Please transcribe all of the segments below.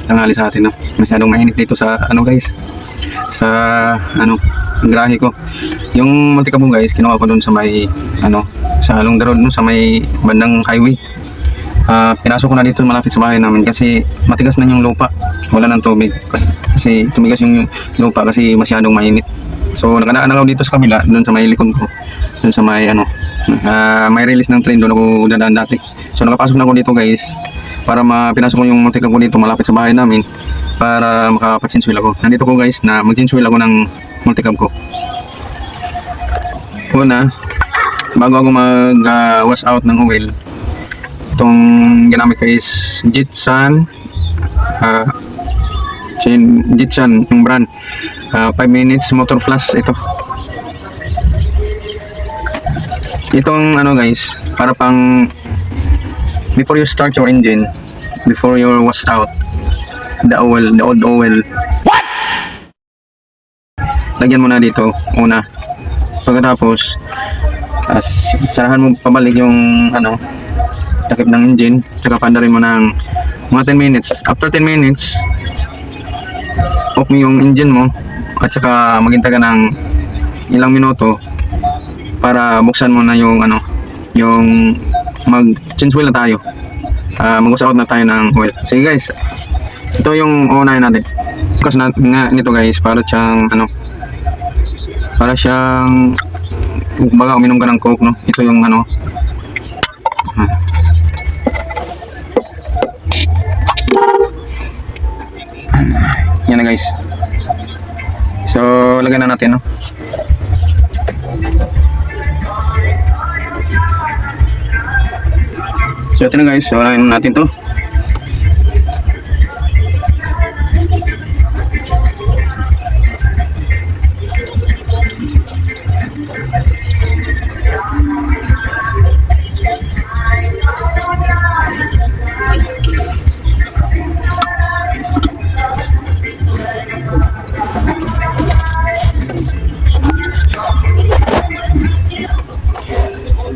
tanghali sa atin, no? Masyadong mainit dito sa ano guys, sa ano grahe ko. Yung multicab guys, kinuha ko doon sa may ano, sa Along the Road, no, sa may bandang highway. Pinasok ko na dito malapit sa bahay namin kasi matigas na yung lupa, wala nang tubig kasi tumigas yung lupa kasi masyadong mainit. So nakadaan ako dito sa kabila, doon sa may likod ko, doon sa may ano, may release ng train, doon ako dadaan dati. So nakapasok na ako dito guys, para pinasok ko yung multicab ko dito malapit sa bahay namin para makapag-chinchwheel ako. Nandito ko guys na mag-chinchwheel ako ng multicab ko. Una, bago ako mag-wash out ng oil, itong ginamit ko is Jitsan, Jitsan yung brand, 5 minutes motor flush. Itong ano guys, para pang before you start your engine, before you wash out the oil, the old oil, what? Lagyan mo na dito una. Pagkatapos sarahan mo pabalik yung ano, takip ng engine, tsaka pandarin mo ng mga 10 minutes. After 10 minutes, off mo yung engine mo at saka maghintay ka ng ilang minuto para buksan mo na yung ano, yung mag-change oil na tayo. Mag-wash out na tayo ng oil. Sige guys, ito yung uunahin natin. Kasi nga nito guys, para siyang ano, para siyang baga uminom ka ng coke, no? Ito yung ano, yan na guys. So lagyan na natin, no? So ito na guys, so lagyan natin to.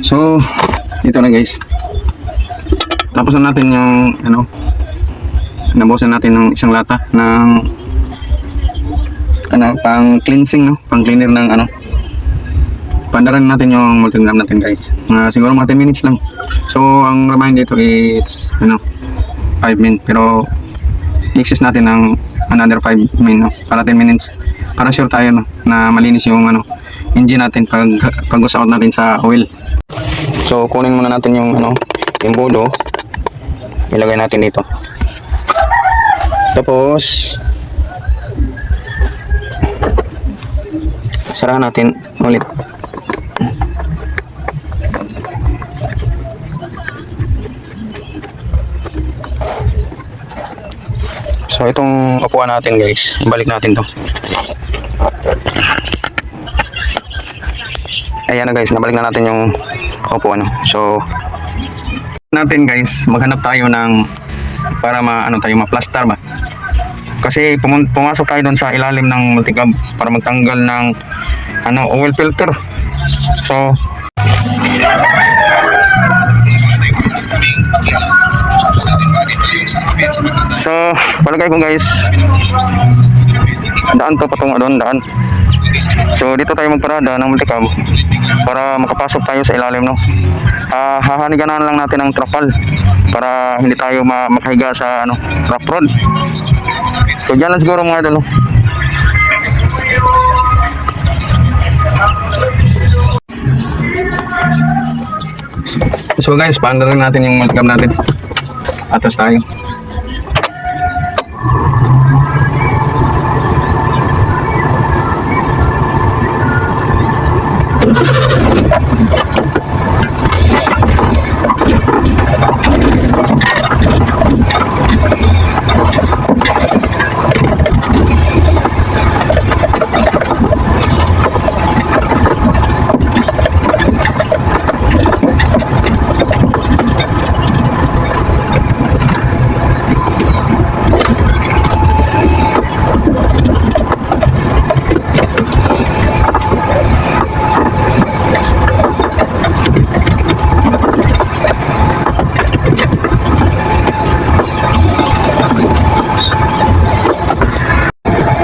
So ito na guys, tapos na natin yung ano, nabusan natin ng isang lata ng ano, pang cleansing, no? Pang cleaner ng ano, pandaran natin yung multicab natin guys, siguro mga 10 minutes lang. So ang remind dito is ano, 5 minutes, pero i-excess natin ng another 5 minutes, no? Para 10 minutes, para sure tayo, no, na malinis yung ano, engine natin pag-wash out natin sa oil. So kunin muna natin yung ano, yung bodo, ilagay natin dito. Tapos sarahan natin ulit. So itong upuan natin guys, balik natin to. Ayan na guys, nabalik na natin yung upuan. So natin guys, maghanap tayo ng para ano tayo, ma-plaster ba? Kasi pumasok tayo doon sa ilalim ng multicab para magtanggal ng ano, oil filter. So palagay ko guys, daan to patungo doon, daan. So dito tayo magparada ng multicab para makapasok tayo sa ilalim, no? Hahaniganan lang natin ng trapal para hindi tayo makahiga sa ano, rough road. So dyan lang siguro mga idol, no? So guys, paandarin natin yung multicab natin. Atas tayo.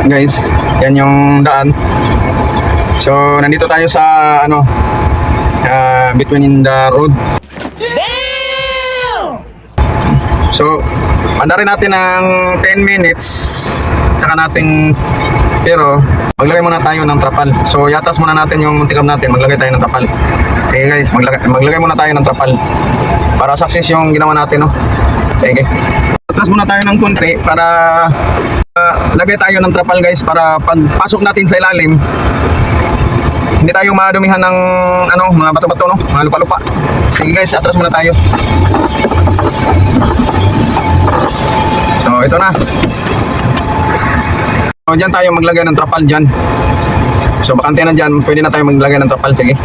guys, yan yung daan. So nandito tayo sa ano, between the road. So andarin natin ng 10 minutes saka natin, pero maglagay muna tayo ng trapal. So yatas muna natin yung muntikam natin, maglagay tayo ng trapal. Sige guys, maglagay muna tayo ng trapal para success yung ginawa natin, no? Sige, yatas muna tayo ng konti para lagay tayo ng trapal guys, para pagpasok natin sa ilalim hindi tayo madumihan ng ano, mga bato-bato, no? Mga lupa-lupa. Sige guys, atras muna tayo. So ito na. So dyan tayo maglagay ng trapal dyan. So bakante na dyan, pwede na tayo maglagay ng trapal. Sige.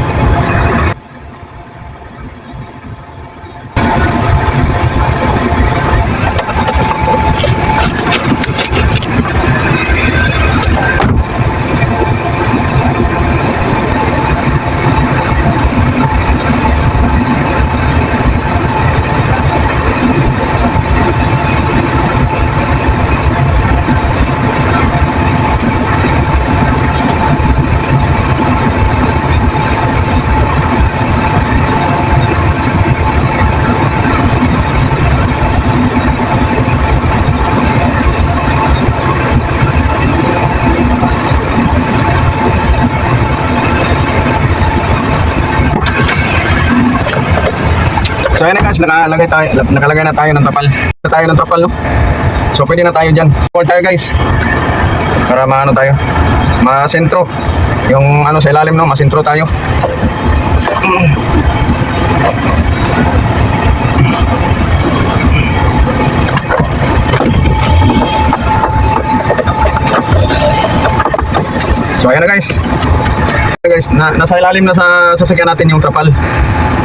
So ayan na guys, nakalagay na tayo ng trapal. No? So pwede na tayo dyan. Hold tayo guys. Para maano tayo. Masentro. Yung ano sa ilalim, no? Masentro tayo. So ayan na guys. Nasa ilalim na sa sasakyan natin yung trapal.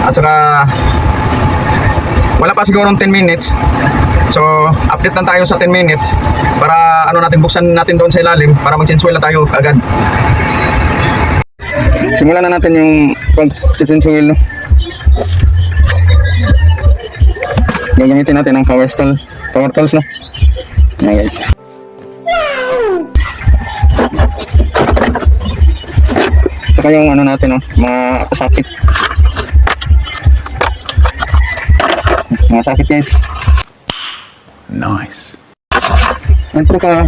At saka wala pa siguro 10 minutes. So update lang tayo sa 10 minutes para ano natin, buksan natin doon sa ilalim para mag-chinsuel na tayo agad. Simulan na natin yung pag-chinsuel, no? Gagamitin natin ang power tools, no? Ayan guys. Saka yung ano natin, no? Mga sakit. Mga sakit guys. Nice. At saka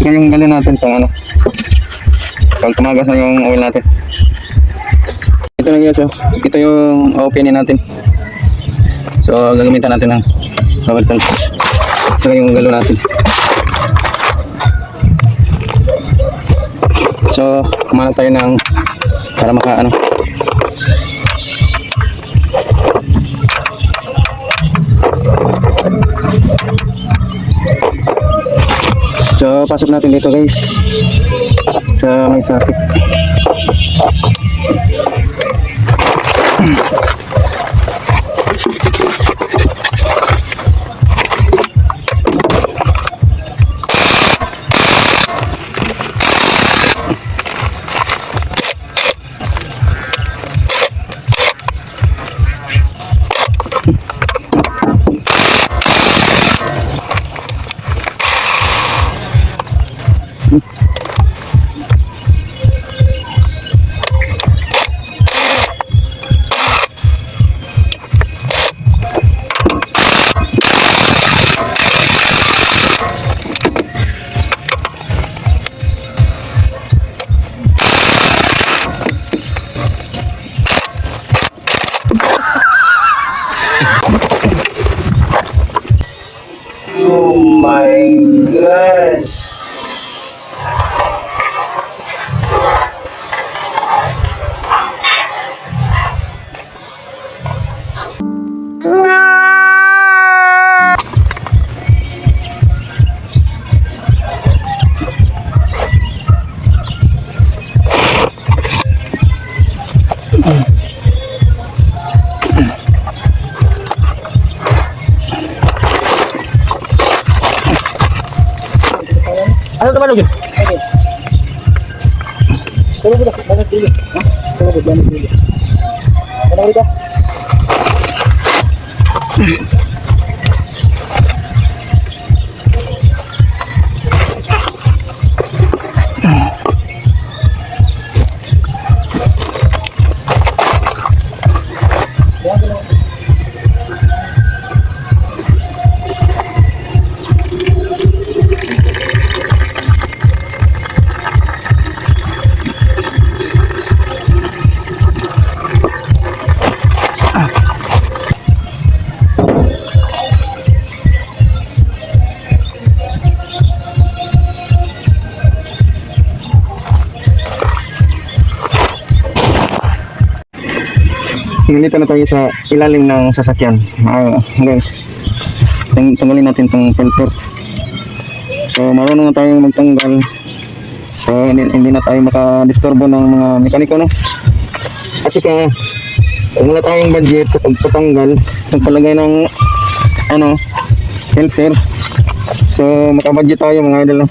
yung galin natin pang ano, pag tumagas na yung oil natin. Ito na guys, oh. Ito yung opening natin. So gagamitan natin ng power tools. Saka yung galo natin. So kumalat tayo ng para maka ano. So pasok natin dito guys sa may sakit. Oh my gosh. Ano teman lagi? Tolong kita banyak dulu. Tolong banyak dulu. Mana kita? Nandito na tayo sa ilalim ng sasakyan. Guys, tanggalin natin tong filter. So marunong na tayo magtanggal. So hindi na tayo makadisturbo ng mga mekaniko, no? At saka wala tayong budget sa pagpatanggal, pagpalagay ng filter. So makabudget tayo mga idol, no?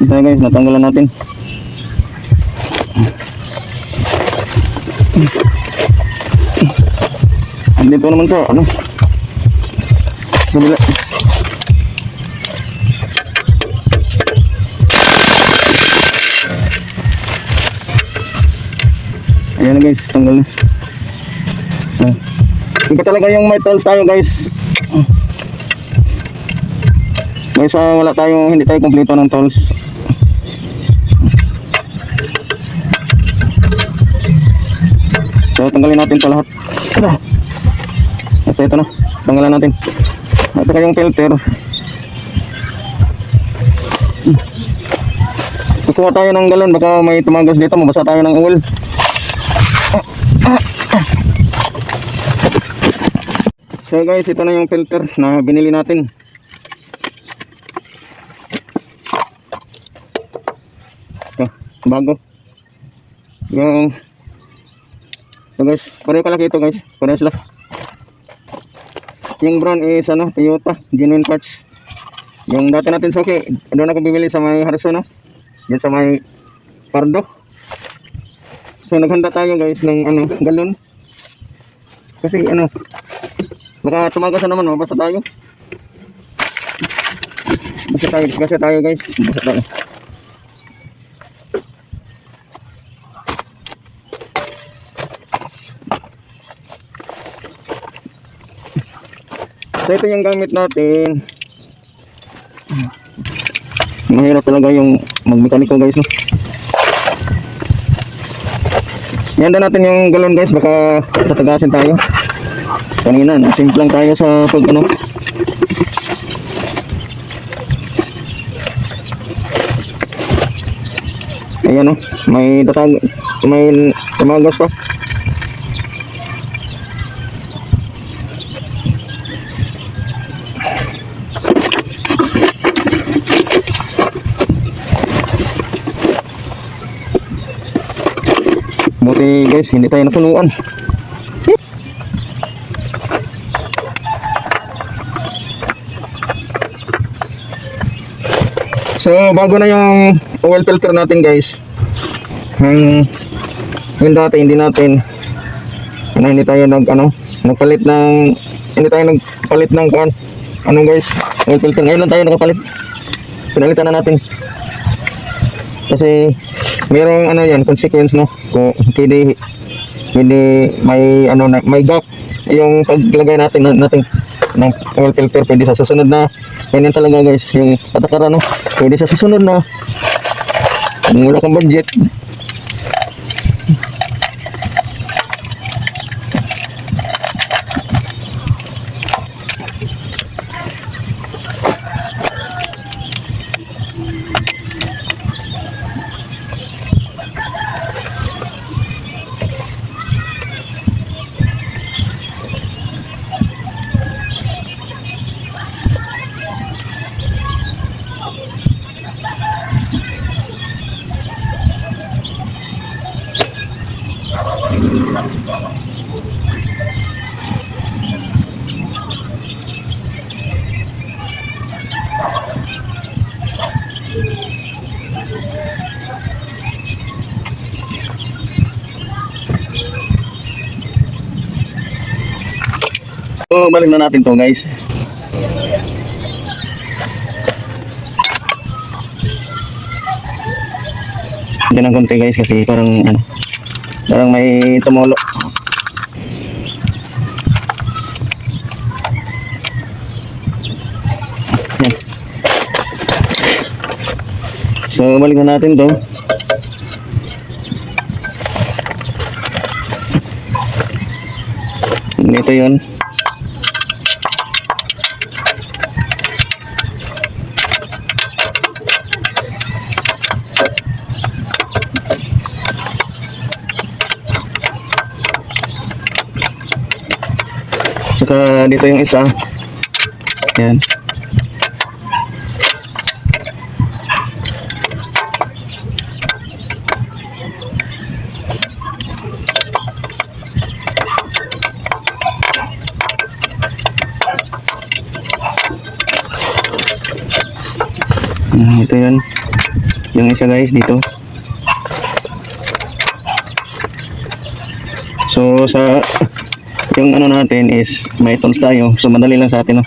Ito guys, natanggalan natin. Dito naman sa kabila. Ayan na guys, tanggal na. Ito talaga yung may tools tayo guys. Guys, wala tayong, hindi tayo kompleto ng tools. So tanggalin natin ito lahat. So ito na, tanggalan natin. At saka yung filter. Kukuha tayo ng galon, baka may tumagas dito, mabasa tayo ng oil. So guys, ito na yung filter na binili natin. Ito, bago. Yung so guys, pareho kalaki ito guys, pareho sila. Yung brand is Toyota, genuine parts. Yung dati natin suki, doon ako bibili sa may Harrison, no? Diyan sa may Pardo. So naghanda tayo guys ng galon. Kasi baka tumagas na naman, mabasa tayo. Basa tayo guys, basa tayo. So ito yung gamit natin. Mahirap talaga yung magmekaniko guys, no? Ihanda natin yung galon guys, baka tatagasin tayo. Kanina, simple lang tayo sa pag Ayan, no? May tumagas pa. Buti guys, hindi tayo napunuan. So bago na yung oil filter natin guys. Yung dati hindi natin hindi tayo nagpalit ng guys, oil filter. Ngayon lang tayo nakapalit. Pinalitan na natin. Kasi merong yan consequence, no? Kung hindi may gap yung paglagay natin ng oil filter, pwede sa susunod na ganyan talaga guys yung patakaran, no? Pwede sa susunod na Kung wala kang budget. So, balik na natin to guys. Yan ang konti guys kasi parang ano, parang may tumulo. Yan. So, balik na natin to. Ito yun. Saka dito yung isa. Yan. Ito yun. Yung isa guys dito. So sa yung ano natin is may tools tayo. So madali lang sa atin, no?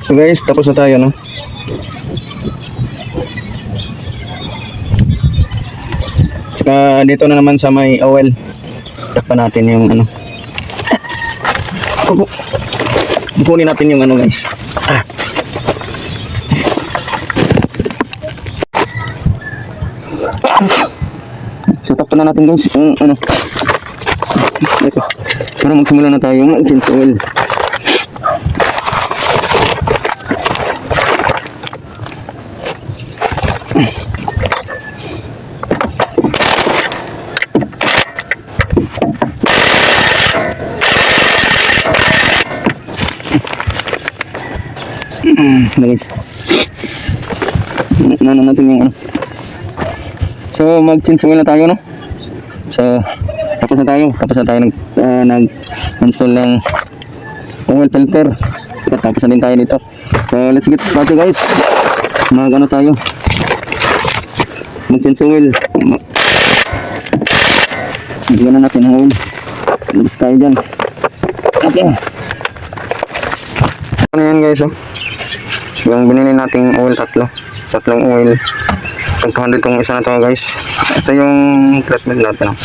So guys, tapos na tayo, no? Tsaka dito na naman sa may oil. Takpan natin yung ano. Kukunin natin yung ano guys. So takpan na natin guys yung ano. Ito. Para magsimula na tayo mag-change oil. Guys, ano natin yung ano. So mag-change oil na tayo, no? So tapos na tayo nag-install ng oil filter. So tapos na din tayo dito. So let's get started guys. Mag-ano tayo, mag-change oil. Bigyan na natin ng oil. Labas tayo dyan. Okay. Ano yan guys, oh? Yung binili nating oil, tatlong oil. Tag 200 tong isa na to guys. Ito yung treatment natin, oh.